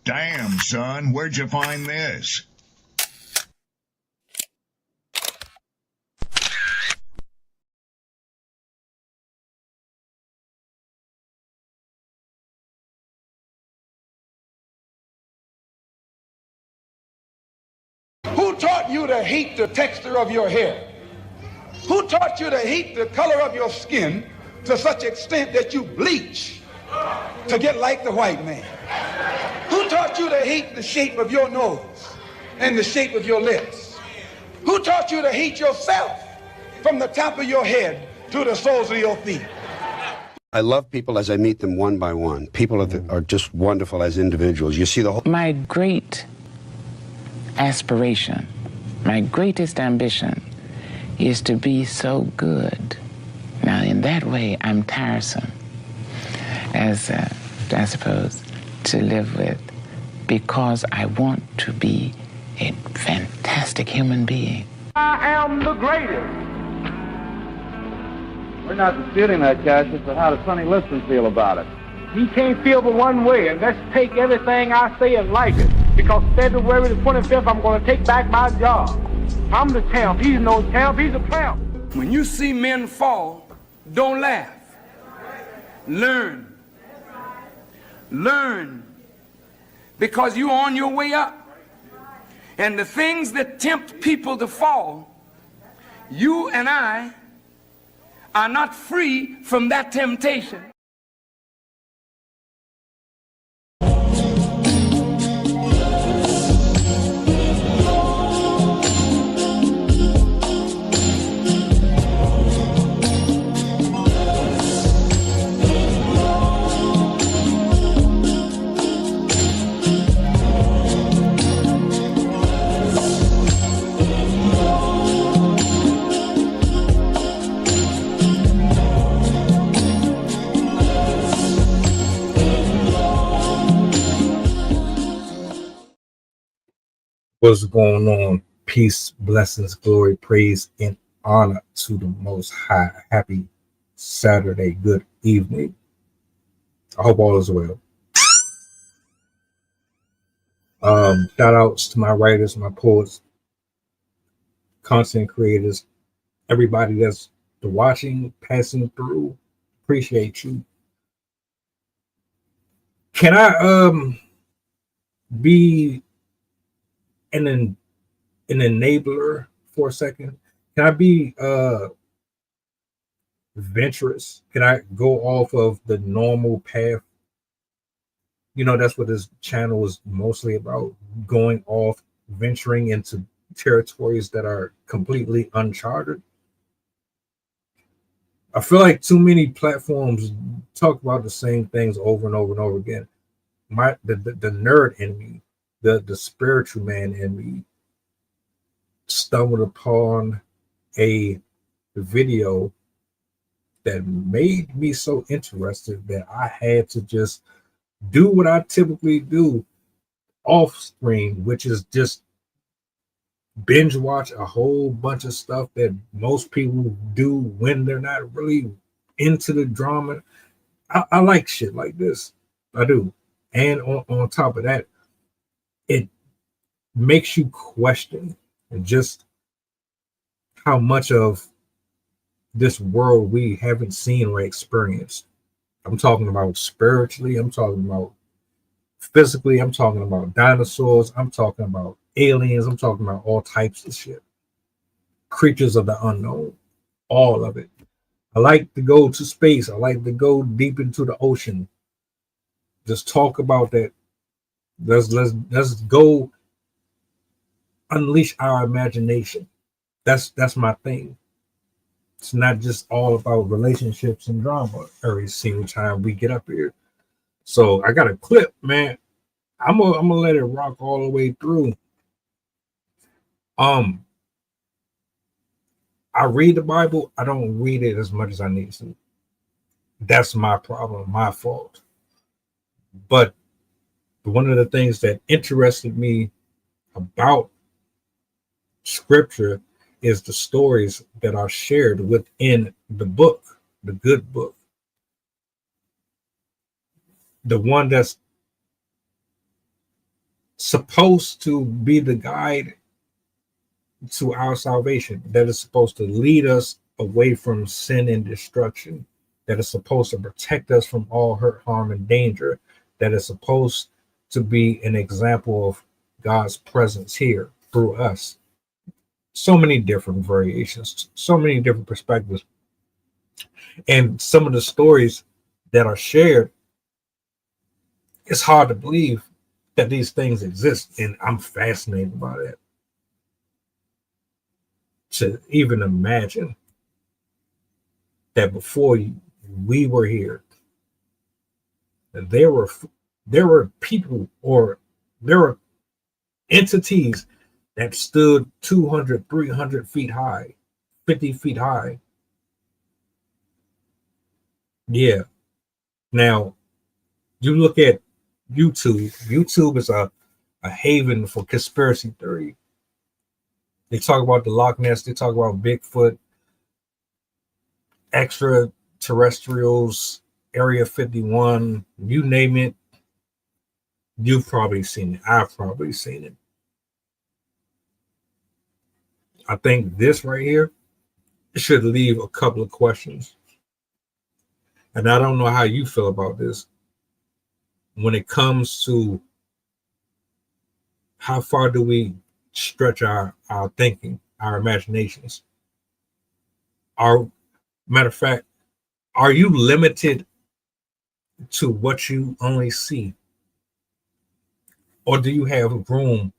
Damn, son, where'd you find this? Who taught you to hate the texture of your hair? Who taught you to hate the color of your skin to such extent that you bleach to get like the white man? Who taught you to hate the shape of your nose and the shape of your lips? Who taught you to hate yourself from the top of your head to the soles of your feet? I love people as I meet them one by one. People are just wonderful as individuals. You see the whole... My great aspiration, my greatest ambition is to be so good. Now, in that way, I'm tiresome, as I suppose, to live with, because I want to be a fantastic human being. I am the greatest. We're not disputing that, Cassius, but how does Sonny Liston feel about it? He can't feel but one way, and let's take everything I say and like it. Because February the 25th, I'm going to take back my job. I'm the champ. He's no champ. He's a tramp. When you see men fall, don't laugh. Learn. Learn. Because you're on your way up. And the things that tempt people to fall, you and I are not free from that temptation. What's going on? Peace, blessings, glory, praise, and honor to the Most High. Happy Saturday. Good evening. I hope all is well. Shout outs to my writers, my poets, content creators, everybody that's watching, passing through. Appreciate you. Can I be an enabler for a second? Can I be venturous? Can I go off of the normal path? You know, that's what this channel is mostly about, going off, venturing into territories that are completely uncharted. I feel like too many platforms talk about the same things over and over and over again. The nerd in me, the spiritual man in me, stumbled upon a video that made me so interested that I had to just do what I typically do off screen, which is just binge watch a whole bunch of stuff that most people do when they're not really into the drama. I like shit like this. I do. And on top of that, it makes you question just how much of this world we haven't seen or experienced. I'm talking about spiritually, I'm talking about physically, I'm talking about dinosaurs, I'm talking about aliens, I'm talking about all types of shit. Creatures of the unknown, all of it. I like to go to space. I like to go deep into the ocean. Just talk about that. Let's go unleash our imagination. That's my thing. It's not just all about relationships and drama every single time we get up here. So I got a clip, man. I'm gonna let it rock all the way through. I read the Bible. I don't read it as much as I need to. That's my problem, my fault. But one of the things that interested me about scripture is the stories that are shared within the book, the good book. The one that's supposed to be the guide to our salvation, that is supposed to lead us away from sin and destruction, that is supposed to protect us from all hurt, harm, and danger, that is supposed to be an example of God's presence here through us. So many different variations, so many different perspectives. And some of the stories that are shared, it's hard to believe that these things exist. And I'm fascinated by that. To even imagine that before we were here, there were people, or there were entities that stood 200, 300 feet high, 50 feet high. Yeah. Now, you look at YouTube. YouTube is a haven for conspiracy theory. They talk about the Loch Ness. They talk about Bigfoot, extraterrestrials, Area 51, you name it. You've probably seen it. I've probably seen it. I think this right here should leave a couple of questions. And I don't know how you feel about this when it comes to how far do we stretch our thinking, our imaginations. Matter of fact, are you limited to what you only see? Or do you have room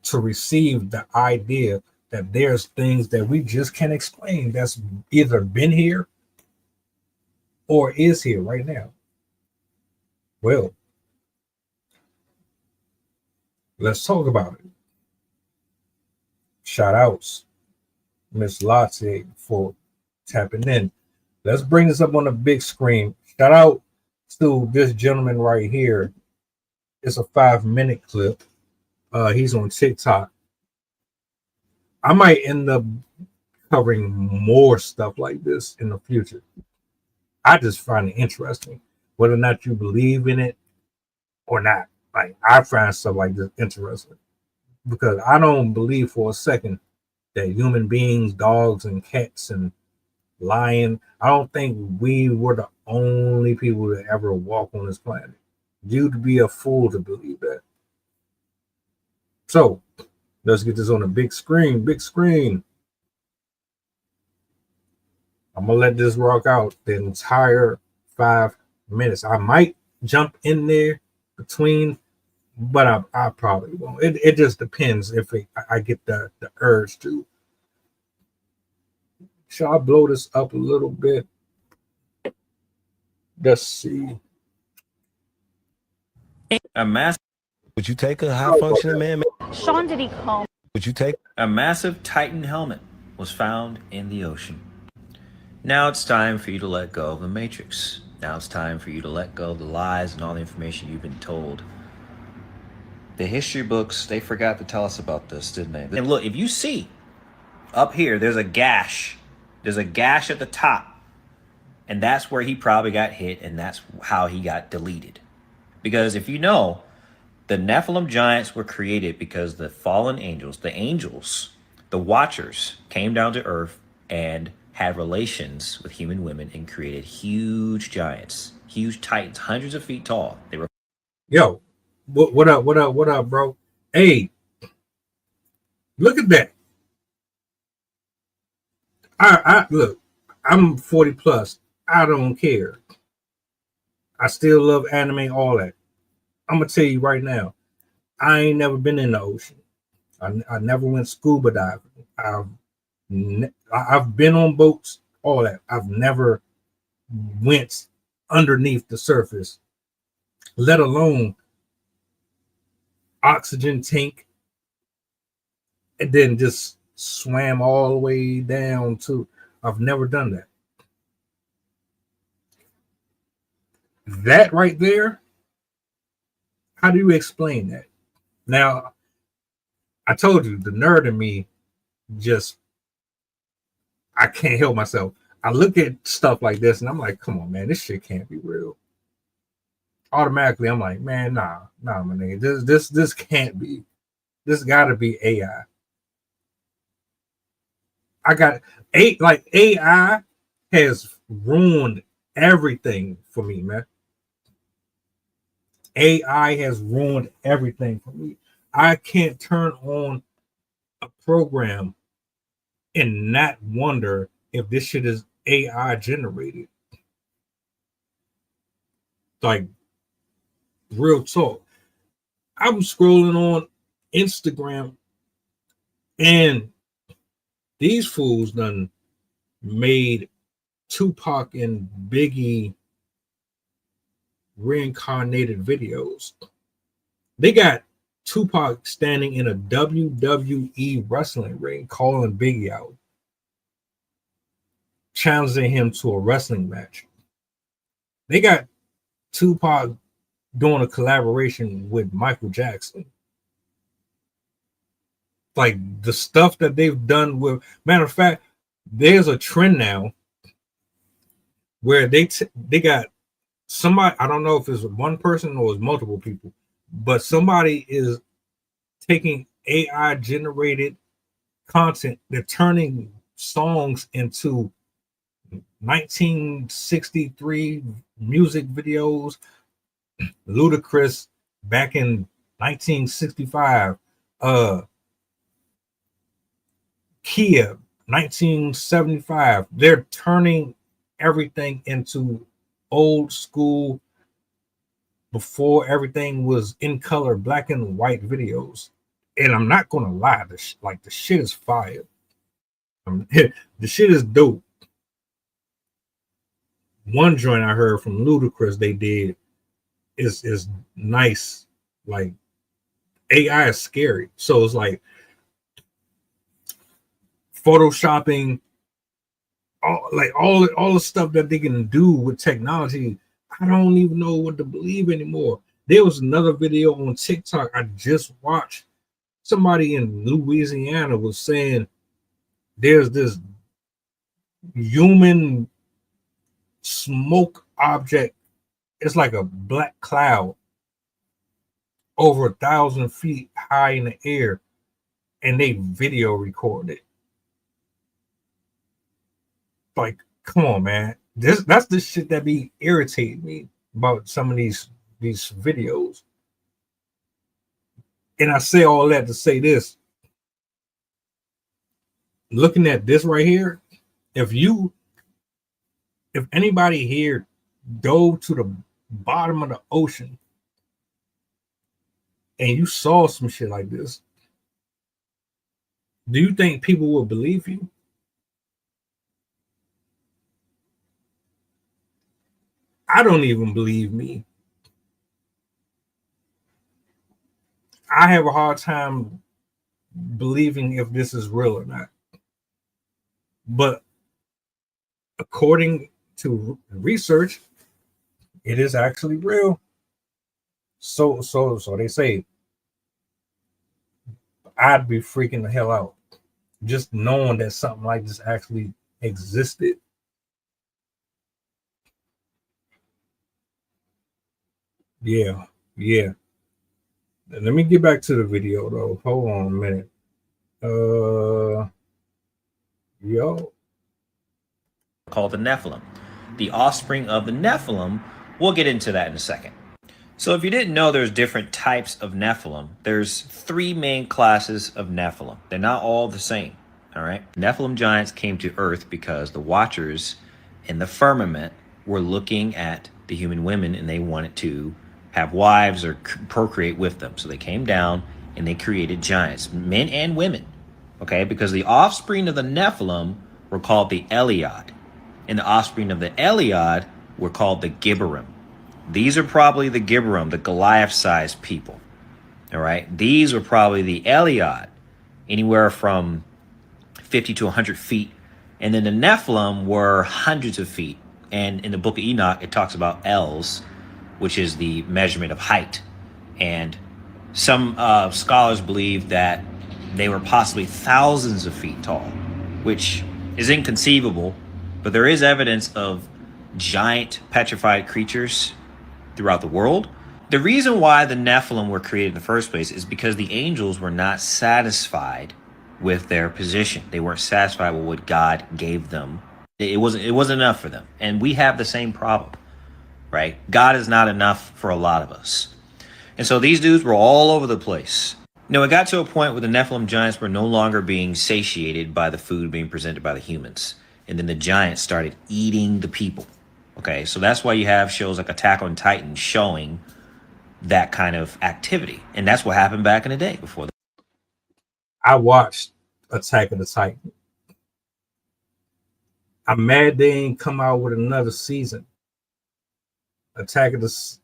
to receive the idea that there's things that we just can't explain that's either been here or is here right now? Well, let's talk about it. Shout outs, Miss Latte, for tapping in. Let's bring this up on the big screen. Shout out to this gentleman right here. It's a 5-minute clip. He's on TikTok. I might end up covering more stuff like this in the future. I just find it interesting, whether or not you believe in it or not. Like, I find stuff like this interesting because I don't believe for a second that human beings, dogs and cats and lion, I don't think we were the only people to ever walk on this planet. You'd be a fool to believe that. So let's get this on the big screen. Big screen. I'm gonna let this rock out the entire 5 minutes. I might jump in there between, but I probably won't. It just depends if I get the urge to. Shall I blow this up a little bit? Let's see. A massive. Would you take a high functioning man? Sean Diddy Combs. Would you take a massive Titan helmet was found in the ocean? Now it's time for you to let go of the Matrix. Now it's time for you to let go of the lies and all the information you've been told. The history books, they forgot to tell us about this, didn't they? And look, if you see up here, there's a gash. There's a gash at the top. And that's where he probably got hit, and that's how he got deleted. Because if you know, the Nephilim giants were created because the fallen angels, the watchers, came down to earth and had relations with human women and created huge giants, huge titans, hundreds of feet tall. They were. Yo, what up, bro? Hey, look at that. I look, I'm 40 plus. I don't care. I still love anime, all that. I'm gonna tell you right now, I ain't never been in the ocean. I never went scuba diving. I've been on boats, all that. I've never went underneath the surface, let alone oxygen tank, and then just swam all the way down to. I've never done that. That right there, how do you explain that? Now, I told you, the nerd in me just, I can't help myself. I look at stuff like this and I'm like, come on, man, this shit can't be real. automatically I'm like, man, nah, my nigga. This can't be. This gotta be AI. I got AI has ruined everything for me, man. AI has ruined everything for me. I can't turn on a program and not wonder if this shit is AI generated. Like, real talk. I'm scrolling on Instagram and these fools done made Tupac and Biggie reincarnated videos. They got Tupac standing in a WWE wrestling ring calling Biggie out, challenging him to a wrestling match. They got Tupac doing a collaboration with Michael Jackson. Like, the stuff that they've done with, matter of fact, there's a trend now where they got somebody, I don't know if it's one person or it's multiple people, but somebody is taking AI generated content. They're turning songs into 1963 music videos. Ludacris back in 1965. Kia 1975. They're turning everything into old school, before everything was in color, black and white videos. And I'm not gonna lie, the shit is fire. The shit is dope. One joint I heard from Ludacris they did is nice. Like, AI is scary, so it's like photoshopping, all the stuff that they can do with technology. I don't even know what to believe anymore. There was another video on TikTok I just watched. Somebody in Louisiana was saying there's this human smoke object. It's like a black cloud over 1,000 feet high in the air, and they video record it. Like, come on, man. That's the shit that be irritating me about some of these videos. And I say all that to say this. Looking at this right here, if anybody here go to the bottom of the ocean and you saw some shit like this, do you think people will believe you? I don't even believe me. I have a hard time believing if this is real or not. But according to research, it is actually real. So they say. I'd be freaking the hell out just knowing that something like this actually existed. Yeah. Let me get back to the video though. Hold on a minute. Called the Nephilim. The offspring of the Nephilim, we'll get into that in a second. So if you didn't know, there's different types of Nephilim. There's 3 main classes of Nephilim. They're not all the same, all right? Nephilim giants came to Earth because the watchers in the firmament were looking at the human women and they wanted to have wives or procreate with them. So they came down and they created giants, men and women, okay? Because the offspring of the Nephilim were called the Eliad, and the offspring of the Eliad were called the Gibberim. These are probably the Gibberim, the Goliath-sized people, all right? These were probably the Eliad, anywhere from 50 to 100 feet. And then the Nephilim were hundreds of feet. And in the book of Enoch, it talks about Els, which is the measurement of height. And some scholars believe that they were possibly thousands of feet tall, which is inconceivable. But there is evidence of giant petrified creatures throughout the world. The reason why the Nephilim were created in the first place is because the angels were not satisfied with their position. They weren't satisfied with what God gave them. It wasn't enough for them. And we have the same problem, right? God is not enough for a lot of us. And so these dudes were all over the place. Now, it got to a point where the Nephilim giants were no longer being satiated by the food being presented by the humans. And then the giants started eating the people. Okay, so that's why you have shows like Attack on Titan showing that kind of activity. And that's what happened back in the day before. I watched Attack of the Titan. I'm mad they ain't come out with another season. Attack of the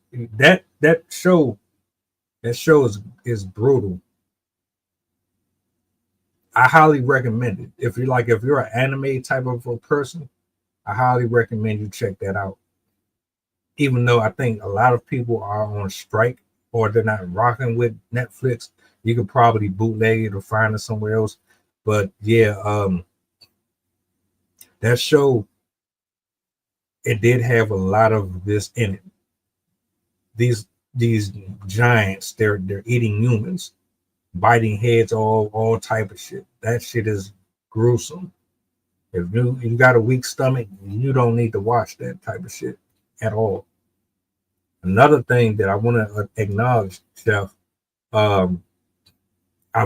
that show is brutal. I highly recommend it. If you're an anime type of a person, I highly recommend you check that out. Even though I think a lot of people are on strike or they're not rocking with Netflix, you could probably bootleg it or find it somewhere else. But yeah, that show, it did have a lot of this in it. These giants, they're eating humans, biting heads, all type of shit. That shit is gruesome. If you got a weak stomach, you don't need to watch that type of shit at all. Another thing that I want to acknowledge, Chef, I've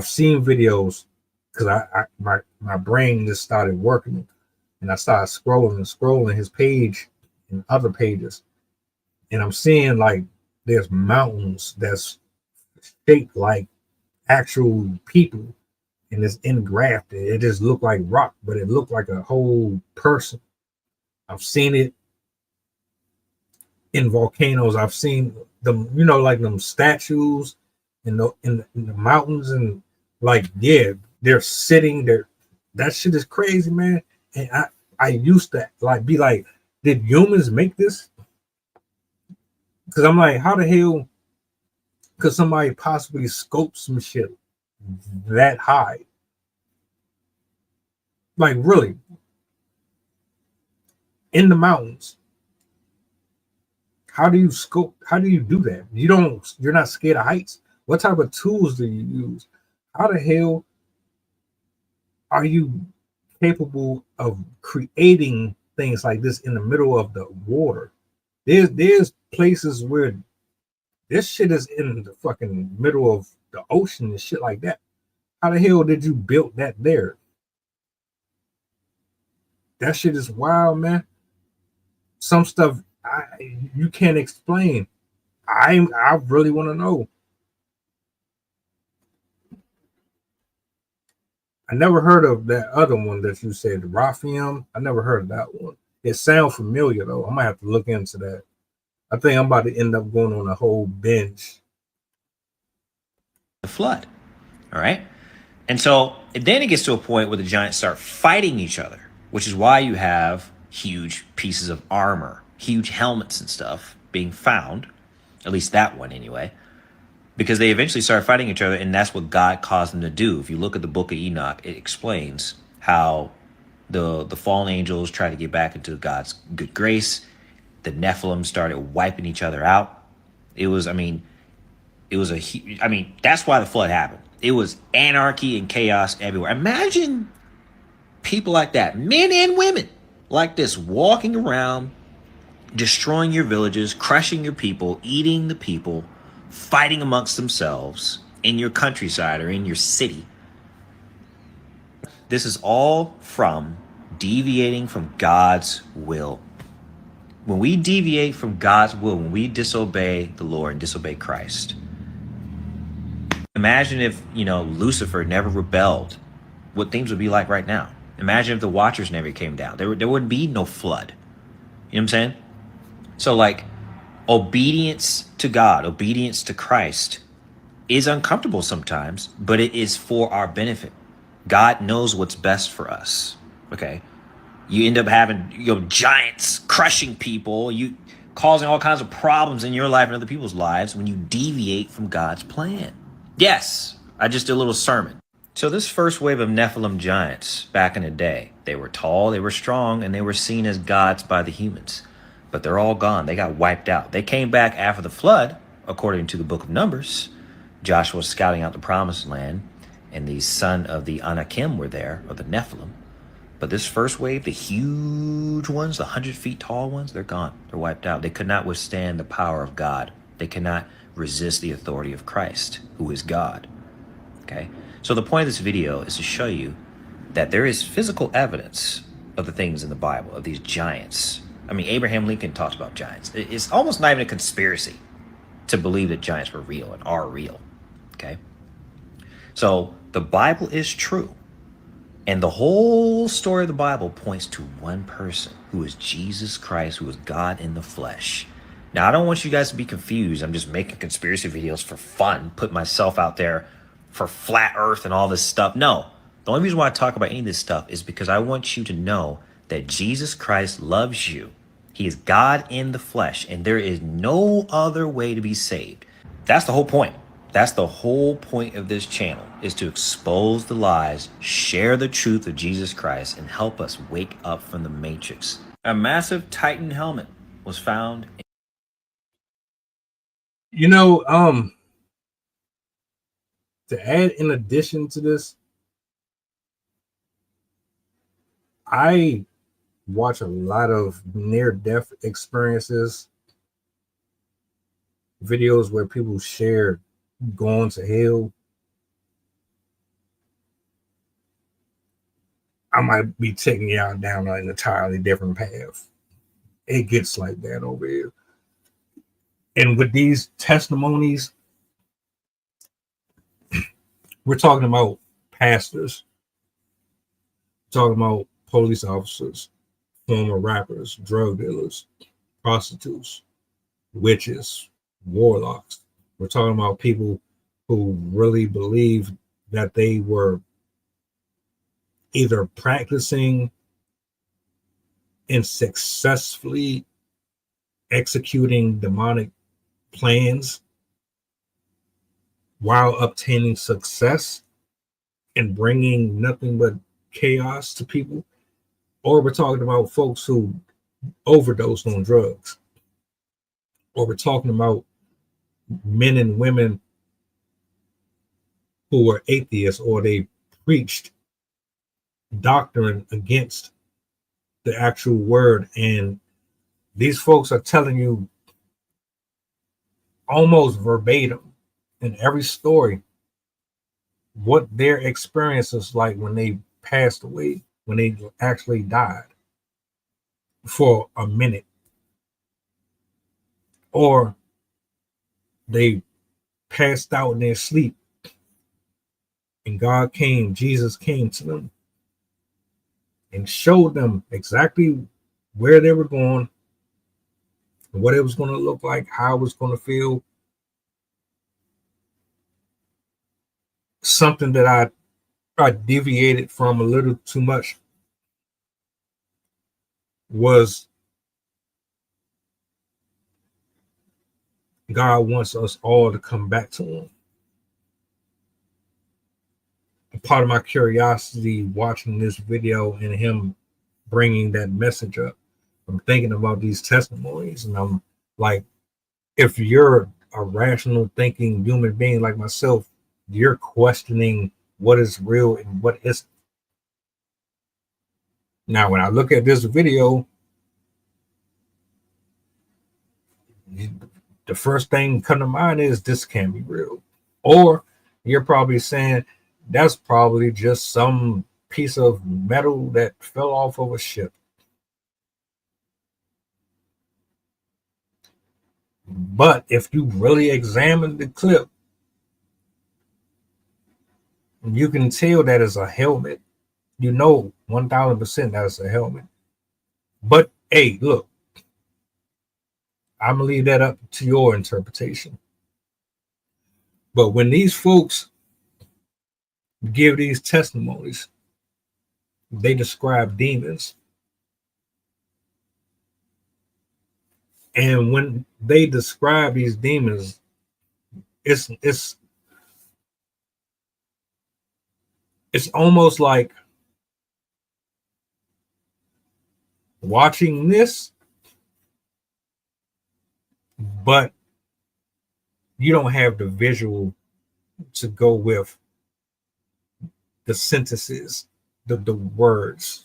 seen videos because my brain just started working, and I started scrolling his page and other pages, and I'm seeing like there's mountains that's shaped like actual people, and it's engrafted. It just looked like rock, but it looked like a whole person. I've seen it in volcanoes. I've seen them, like them statues in the mountains, and like, yeah, they're sitting there. That shit is crazy, man. And I used to be like, did humans make this? Because I'm like, how the hell could somebody possibly scope some shit that high? Like, really? In the mountains. How do you scope? How do you do that? You're not scared of heights. What type of tools do you use? How the hell are you capable of creating things like this in the middle of the water? There's places where this shit is in the fucking middle of the ocean and shit like that. How the hell did you build that there? That shit is wild, man. Some stuff you can't explain. I really want to know. I never heard of that other one that you said, Raphaim. I never heard of that one. It sounds familiar though. I might have to look into that. I think I'm about to end up going on a whole binge. The flood. All right. And so then it gets to a point where the giants start fighting each other, which is why you have huge pieces of armor, huge helmets and stuff being found, at least that one anyway, because they eventually started fighting each other, and that's what God caused them to do. If you look at the book of Enoch, it explains how the fallen angels tried to get back into God's good grace. The Nephilim started wiping each other out. That's why the flood happened. It was anarchy and chaos everywhere. Imagine people like that, men and women like this, walking around, destroying your villages, crushing your people, eating the people, fighting amongst themselves in your countryside or in your city. This is all from deviating from God's will. When we deviate from God's will, when we disobey the Lord and disobey Christ, imagine if, Lucifer never rebelled, what things would be like right now. Imagine if the Watchers never came down. There would be no flood. You know what I'm saying? So like, obedience to God, obedience to Christ is uncomfortable sometimes, but it is for our benefit. God knows what's best for us. Okay. You end up having, giants crushing people, you causing all kinds of problems in your life and other people's lives when you deviate from God's plan. Yes, I just did a little sermon. So this first wave of Nephilim giants back in the day, they were tall, they were strong, and they were seen as gods by the humans. but they're all gone. They got wiped out. They came back after the flood, according to the book of Numbers. Joshua was scouting out the promised land, and the son of the Anakim were there, or the Nephilim. But this first wave, the huge ones, the 100 feet tall ones, they're gone. They're wiped out. They could not withstand the power of God. They cannot resist the authority of Christ, who is God. Okay? So the point of this video is to show you that there is physical evidence of the things in the Bible, of these giants. I mean, Abraham Lincoln talks about giants. It's almost not even a conspiracy to believe that giants were real and are real. Okay? So the Bible is true. And the whole story of the Bible points to one person, who is Jesus Christ, who is God in the flesh. Now, I don't want you guys to be confused. I'm just making conspiracy videos for fun, put myself out there for flat earth and all this stuff. No, the only reason why I talk about any of this stuff is because I want you to know that Jesus Christ loves you. He is God in the flesh, and there is no other way to be saved. That's the whole point. That's the whole point of this channel, is to expose the lies, share the truth of Jesus Christ, and help us wake up from the matrix. A massive Titan helmet was found. You know, to add in addition to this, I watch a lot of near-death experiences, videos where people share going to hell. I might be taking y'all down an entirely different path. It gets like that over here. And with these testimonies, we're talking about pastors, talking about police officers, former rappers, drug dealers, prostitutes, witches, warlocks. We're talking about people who really believe that they were either practicing and successfully executing demonic plans while obtaining success and bringing nothing but chaos to people. Or we're talking about folks who overdosed on drugs. Or we're talking about men and women who were atheists, or they preached doctrine against the actual word. And these folks are telling you almost verbatim in every story what their experience is like when they passed away, when they actually died for a minute, or they passed out in their sleep and God came, Jesus came to them and showed them exactly where they were going, what it was going to look like, how it was going to feel. Something that I deviated from a little too much was God wants us all to come back to him. A part of my curiosity watching this video and him bringing that message up, I'm thinking about these testimonies, and I'm like, if you're a rational thinking human being like myself, you're questioning what is real and what isn't. Now, when I look at this video, the first thing come to mind is this can't be real. Or you're probably saying that's probably just some piece of metal that fell off of a ship. But if you really examine the clip, you can tell that is a helmet. You know 1000% that is a helmet. But hey, look, I'm gonna leave that up to your interpretation. But when these folks give these testimonies, they describe demons. And when they describe these demons, it's almost like watching this but you don't have the visual to go with the sentences, the words.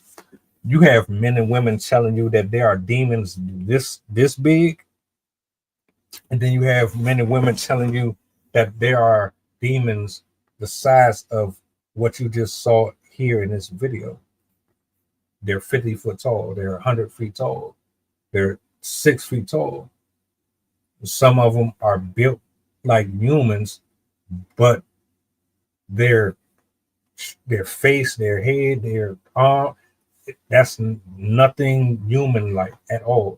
You have men and women telling you that there are demons this big, and then you have men and women telling you that there are demons the size of what you just saw here in this video. They're 50 foot tall, they're 100 feet tall, they're 6 feet tall. Some of them are built like humans, but their face, their head, their arm, that's nothing human like at all.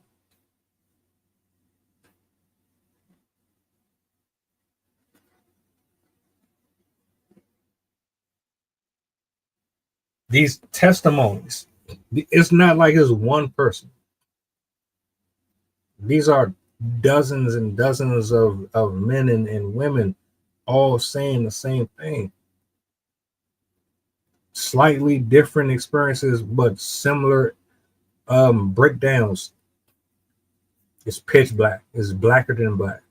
These testimonies, it's not like it's one person. These are dozens and dozens of men and women all saying the same thing. Slightly different experiences, but similar breakdowns. It's pitch black. It's blacker than black.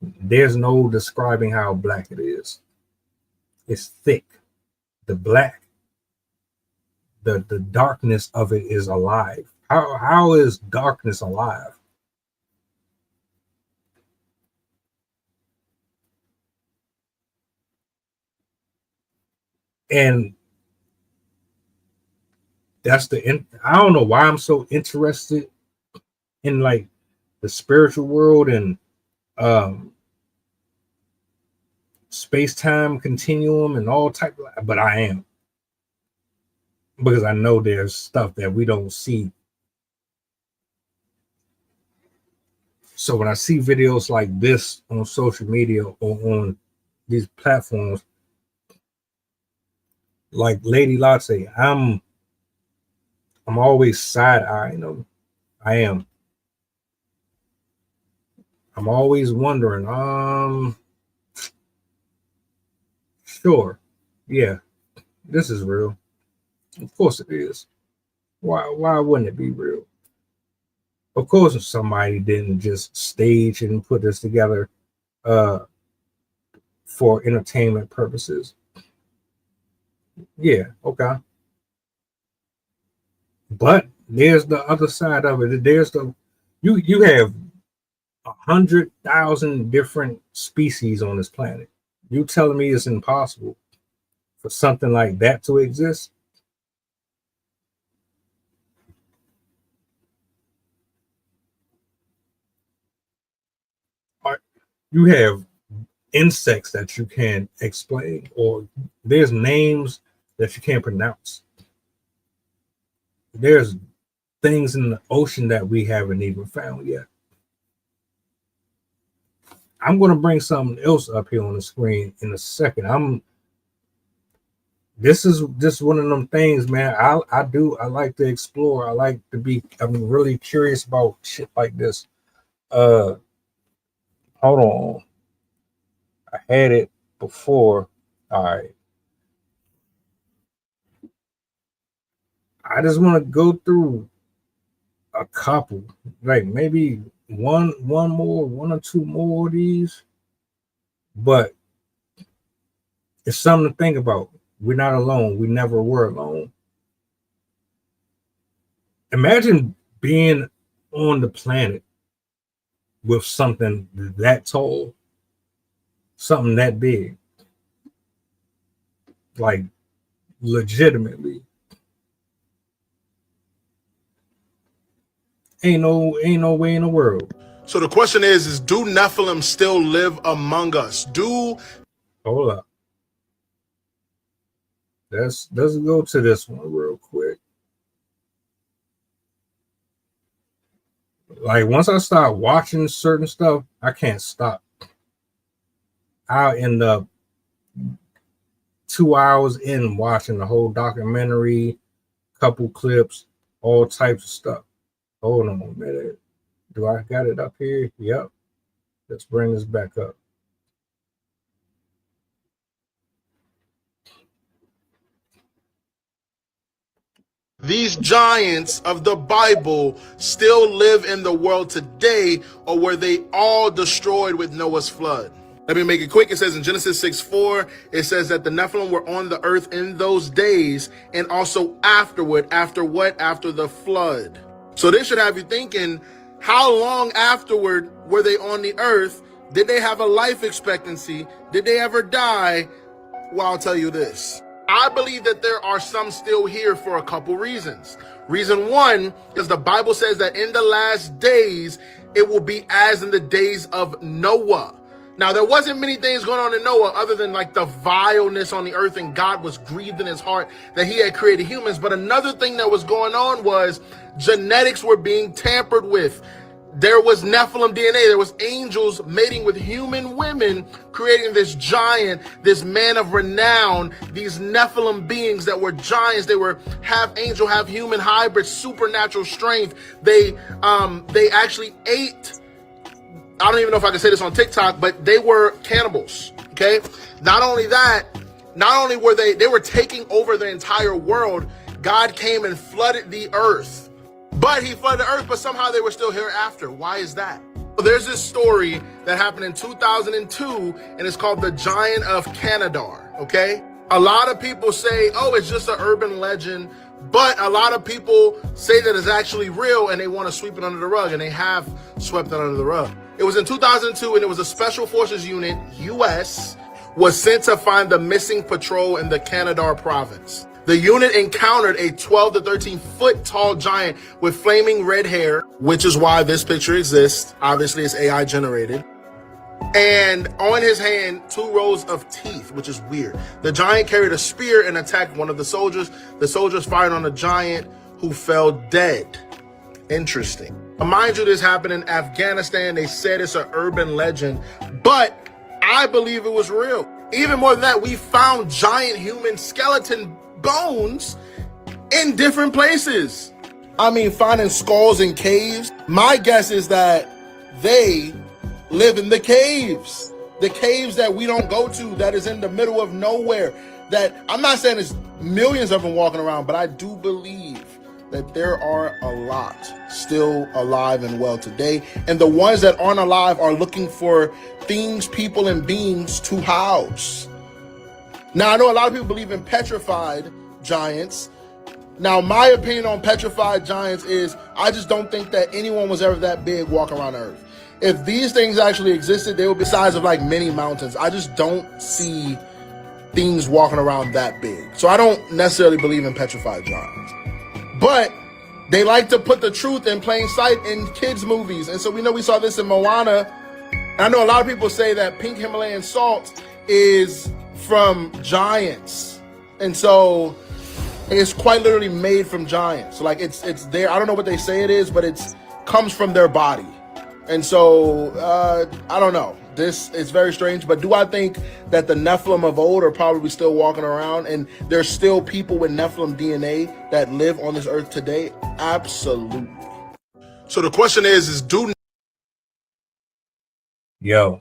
There's no describing how black it is. It's thick. The black, the darkness of it is alive. How is darkness alive? And that's I don't know why I'm so interested in like the spiritual world and space-time continuum and all type of, but I am, because I know there's stuff that we don't see. So when I see videos like this on social media or on these platforms, like Lady Latte, I'm always side-eyeing them. I am. I'm always wondering, sure, yeah, this is real. Of course it is. Why wouldn't it be real? Of course, if somebody didn't just stage and put this together for entertainment purposes. Yeah, okay. But there's the other side of it. There's the you have 100,000 different species on this planet. You telling me it's impossible for something like that to exist? You have insects that you can't explain, or there's names that you can't pronounce. There's things in the ocean that we haven't even found yet. I'm going to bring something else up here on the screen in a second. This is just one of them things, man. I like to explore. I'm really curious about shit like this. Hold on. I had it before. All right. I just want to go through a couple, like maybe one or two more of these, but it's something to think about. We're not alone. We never were alone. Imagine being on the planet with something that tall, something that big, like legitimately. Ain't no way in the world. So the question is do Nephilim still live among us? Hold up. Let's go to this one real quick. Like once I start watching certain stuff, I can't stop. I'll end up 2 hours in watching the whole documentary, couple clips, all types of stuff. Hold on a minute. Do I got it up here? Yep. Let's bring this back up. these giants of the Bible still live in the world today, or were they all destroyed with Noah's flood? Let me make it quick. It says in Genesis 6:4, it says that the Nephilim were on the earth in those days and also afterward. After what? After the flood. So this should have you thinking, how long afterward were they on the earth? Did they have a life expectancy? Did they ever die? Well, I'll tell you this. I believe that there are some still here for a couple reasons. Reason one is the Bible says that in the last days, it will be as in the days of Noah. Now, there wasn't many things going on in Noah other than like the vileness on the earth, and God was grieved in his heart that he had created humans. But another thing that was going on was genetics were being tampered with. There was Nephilim DNA. There was angels mating with human women, creating this giant, this man of renown, these Nephilim beings that were giants. They were half angel, half human hybrids, supernatural strength. They actually ate, I don't even know if I can say this on TikTok, but they were cannibals, okay? Not only that, not only were they were taking over the entire world, God came and flooded the earth. But he flooded the earth, but somehow they were still hereafter. Why is that? Well, there's this story that happened in 2002, and it's called the Giant of Canadar, okay? A lot of people say, oh, it's just an urban legend, but a lot of people say that it's actually real, and they want to sweep it under the rug, and they have swept it under the rug. It was in 2002, and it was a Special Forces unit, U.S., was sent to find the missing patrol in the Canadar province. The unit encountered a 12 to 13 foot tall giant with flaming red hair, which is why this picture exists. Obviously, it's AI generated. And on his hand, 2 rows of teeth, which is weird. The giant carried a spear and attacked one of the soldiers. The soldiers fired on the giant, who fell dead. Interesting. Mind you, this happened in Afghanistan. They said it's an urban legend, but I believe it was real. Even more than that, we found giant human skeleton bones in different places. I mean, finding skulls in caves. My guess is that they live in the caves that we don't go to, that is in the middle of nowhere. That I'm not saying there's millions of them walking around, but I do believe that there are a lot still alive and well today. And the ones that aren't alive are looking for things, people, and beings to house. Now, I know a lot of people believe in petrified giants. Now, my opinion on petrified giants is I just don't think that anyone was ever that big walking around the earth. If these things actually existed, they would be the size of like many mountains. I just don't see things walking around that big. So I don't necessarily believe in petrified giants. But they like to put the truth in plain sight in kids' movies. And so we saw this in Moana. And I know a lot of people say that pink Himalayan salt is from giants. And so it's quite literally made from giants. So like it's there. I don't know what they say it is, but it's comes from their body. And so I don't know. This is very strange, but do I think that the Nephilim of old are probably still walking around and there's still people with Nephilim DNA that live on this earth today? Absolutely. So the question is do... Yo.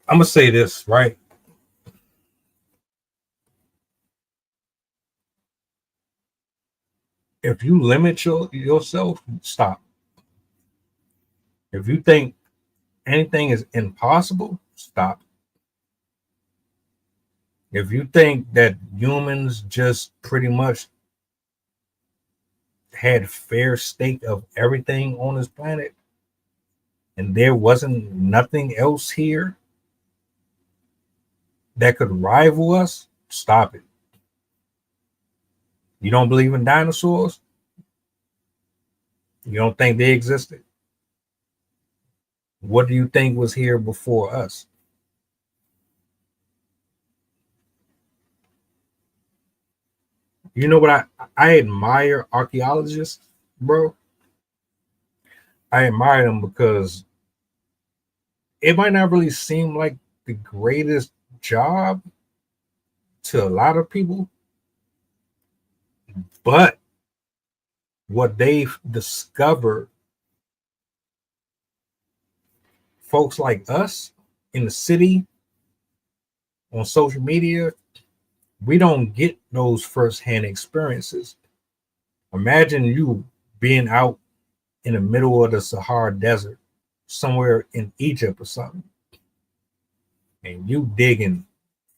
I'm going to say this, right? If you limit yourself, stop. If you think anything is impossible, stop. If you think that humans just pretty much had fair stake of everything on this planet and there wasn't nothing else here that could rival us, stop it. You don't believe in dinosaurs? You don't think they existed? What do you think was here before us? You know what? I admire archaeologists, bro. I admire them because it might not really seem like the greatest job to a lot of people, but what they've discovered, folks like us in the city on social media, we don't get those firsthand experiences. Imagine you being out in the middle of the Sahara Desert, somewhere in Egypt or something, and you digging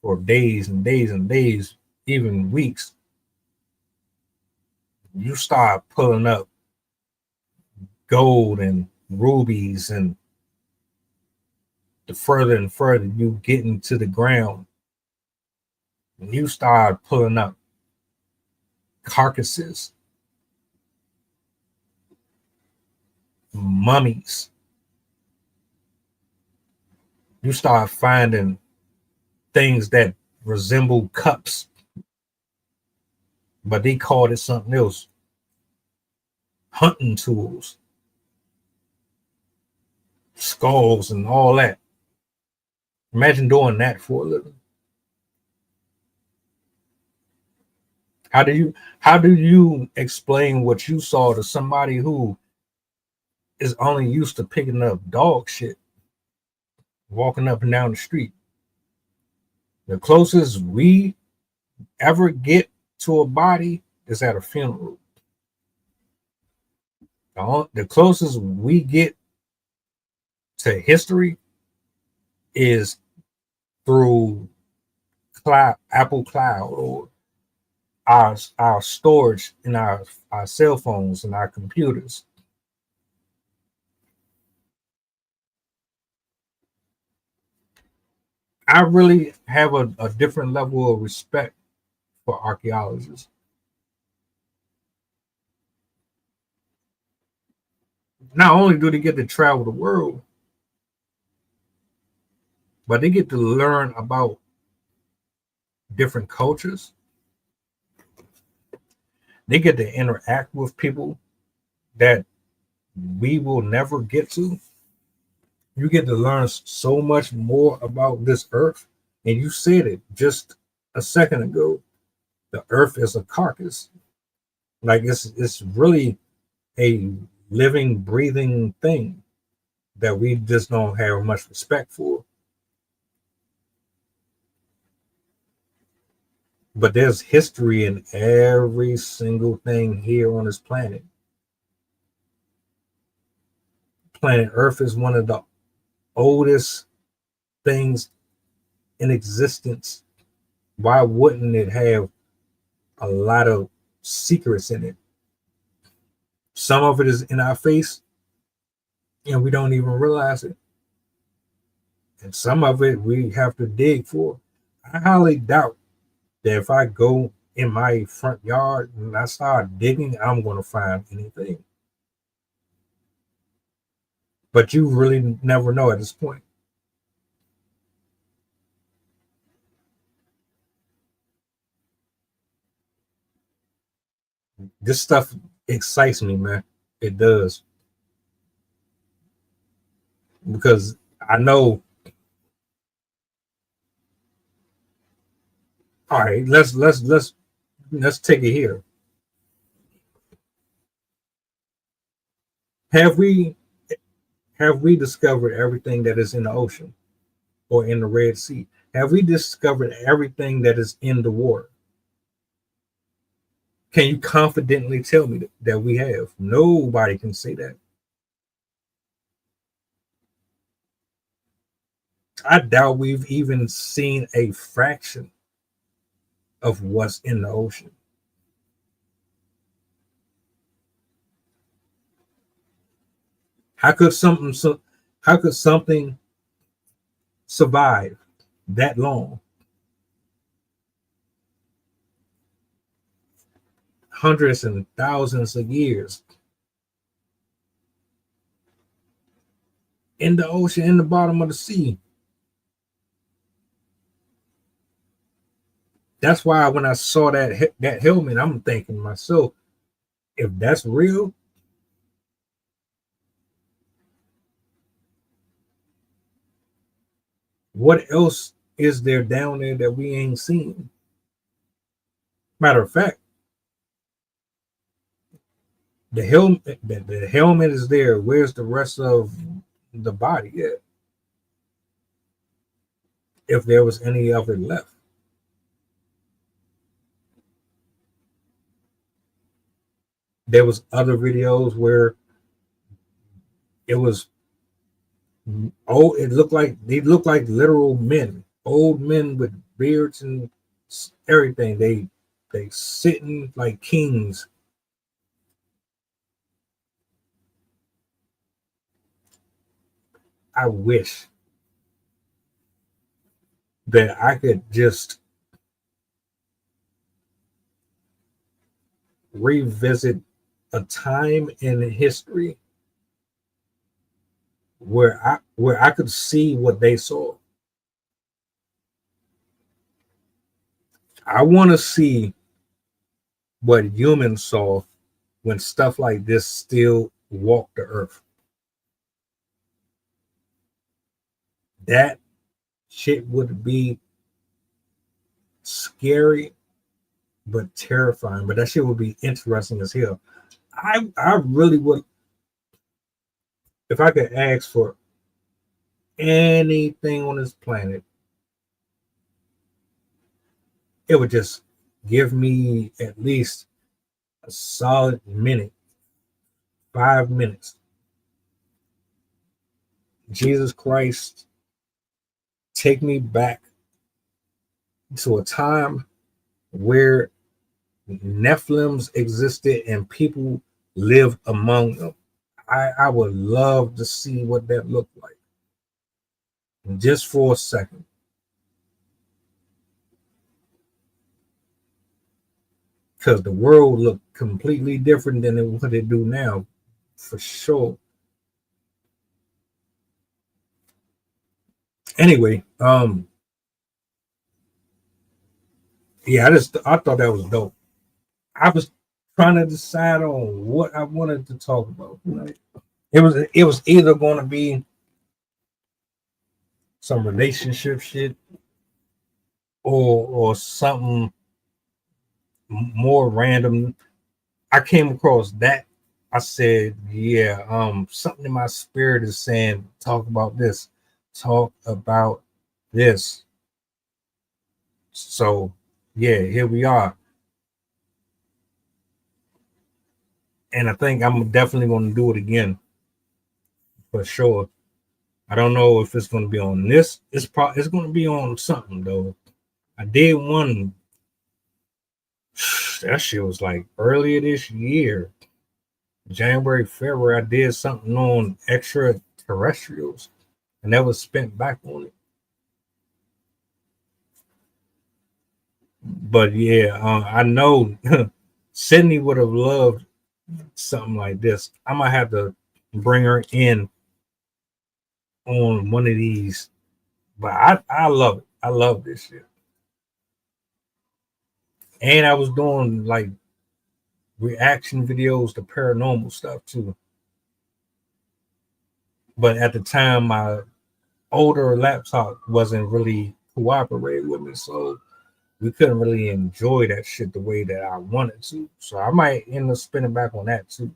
for days and days and days, even weeks. You start pulling up gold and rubies, and the further and further you get into the ground, and you start pulling up carcasses, mummies. You start finding things that resemble cups, but they called it something else. Hunting tools, skulls, and all that. Imagine doing that for a living. How do you explain what you saw to somebody who is only used to picking up dog shit, walking up and down the street? The closest we ever get to a body is at a funeral. The closest we get to history is through Apple Cloud, or our storage in our cell phones and our computers. I really have a different level of respect for archaeologists. Not only do they get to travel the world, but they get to learn about different cultures. They get to interact with people that we will never get to. You get to learn so much more about this earth. And you said it just a second ago. The earth is a carcass. Like it's really a living, breathing thing that we just don't have much respect for. But there's history in every single thing here on this planet. Planet Earth is one of the oldest things in existence. Why wouldn't it have a lot of secrets in it? Some of it is in our face, and we don't even realize it. And some of it we have to dig for. I highly doubt that if I go in my front yard and I start digging, I'm going to find anything. But you really never know at this point. This stuff excites me, man. It does. Because I know. All right, let's take it here. Have we discovered everything that is in the ocean or in the Red Sea? Have we discovered everything that is in the water? Can you confidently tell me that we have? Nobody can say that. I doubt we've even seen a fraction of what's in the ocean. How could something survive that long? Hundreds and thousands of years in the ocean, in the bottom of the sea. That's why when I saw that helmet, I'm thinking to myself, if that's real, what else is there down there that we ain't seen? Matter of fact, the helmet is there. Where's the rest of the body at? if there was any of it left. There was other videos where it was they looked like literal men, old men with beards and everything. They sitting like kings. I wish that I could just revisit a time in history where I could see what they saw. I want to see what humans saw when stuff like this still walked the earth. That shit would be scary but terrifying, but that shit would be interesting as hell. I really would, if I could ask for anything on this planet, it would just give me at least a solid minute, 5 minutes. Jesus Christ, take me back to a time where Nephilims existed and people lived among them. I would love to see what that looked like. Just for a second. Because the world looked completely different than what it do now, for sure. Anyway, yeah, I thought that was dope. I was trying to decide on what I wanted to talk about. Right? It was either going to be some relationship shit or something more random. I came across that. I said, yeah, something in my spirit is saying, talk about this. Talk about this. So, yeah, here we are. And I think I'm definitely going to do it again. For sure. I don't know if it's going to be on this. It's going to be on something, though. I did one. That shit was like earlier this year. January, February, I did something on extraterrestrials. And that was spent back on it. But yeah, I know Sydney would have loved something like this. I might have to bring her in on one of these. But I love it. I love this shit. And I was doing like reaction videos to paranormal stuff too. But at the time, my older laptop wasn't really cooperating with me, so we couldn't really enjoy that shit the way that I wanted to. So I might end up spinning back on that too.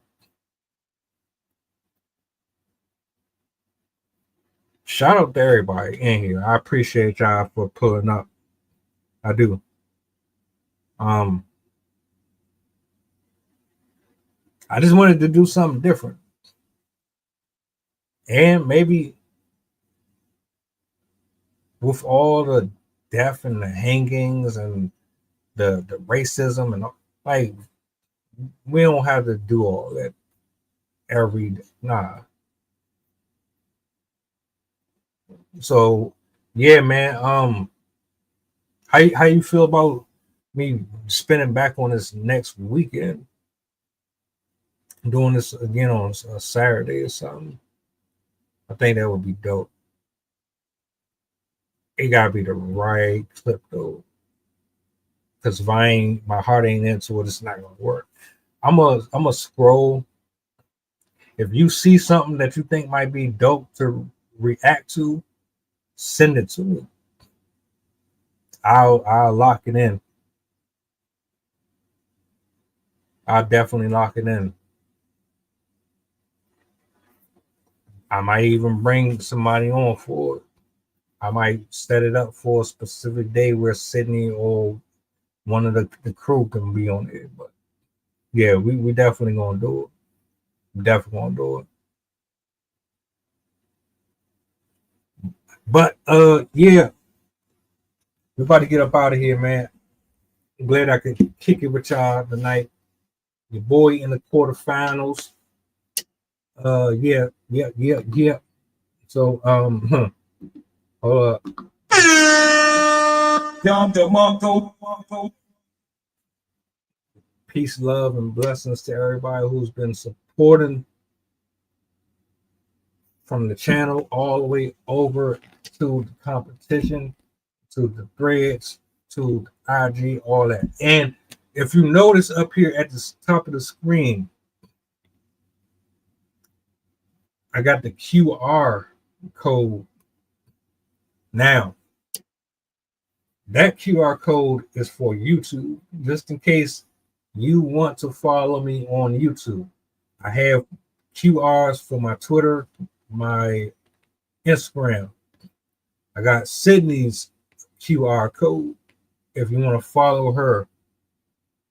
Shout out to everybody in here. I appreciate y'all for pulling up. I do. I just wanted to do something different. And maybe with all the death and the hangings and the racism and like, we don't have to do all that every day. Nah. So yeah, man. How you feel about me spinning back on this next weekend? Doing this again on a Saturday or something. I think that would be dope. It gotta be the right clip though. Because if my heart ain't into it, it's not gonna work. I'm a scroll. If you see something that you think might be dope to react to, send it to me. I'll lock it in. I'll definitely lock it in. I might even bring somebody on for it. I might set it up for a specific day where Sydney or one of the crew can be on it. But yeah, we definitely gonna do it. Definitely gonna do it. But yeah, we're about to get up out of here, man. I'm glad I could kick it with y'all tonight. Your boy in the quarterfinals. Yeah. So hold up. Peace, love, and blessings to everybody who's been supporting from the channel all the way over to the competition, to the threads, to the IG, all that. And if you notice up here at the top of the screen, I got the QR code. Now, that QR code is for YouTube, just in case you want to follow me on YouTube. I have QRs for my Twitter, my Instagram. I got Sydney's QR code if you want to follow her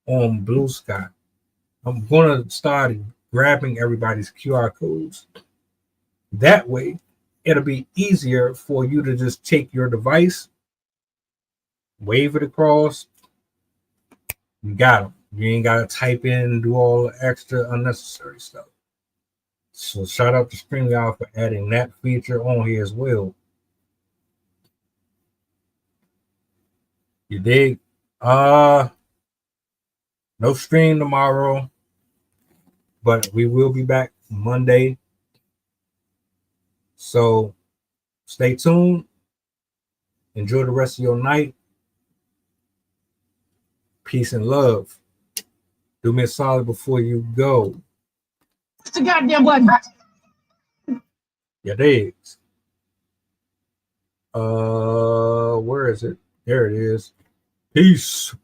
on Blue Sky. I'm going to start grabbing everybody's QR codes. That way, it'll be easier for you to just take your device, wave it across, you got them. You ain't got to type in and do all the extra unnecessary stuff. So shout out to StreamYard for adding that feature on here as well. You dig? No stream tomorrow, but we will be back Monday. So stay tuned. Enjoy the rest of your night. Peace and love. Do me a solid before you go. What's the goddamn button? Yeah, digs. Where is it? There it is. Peace.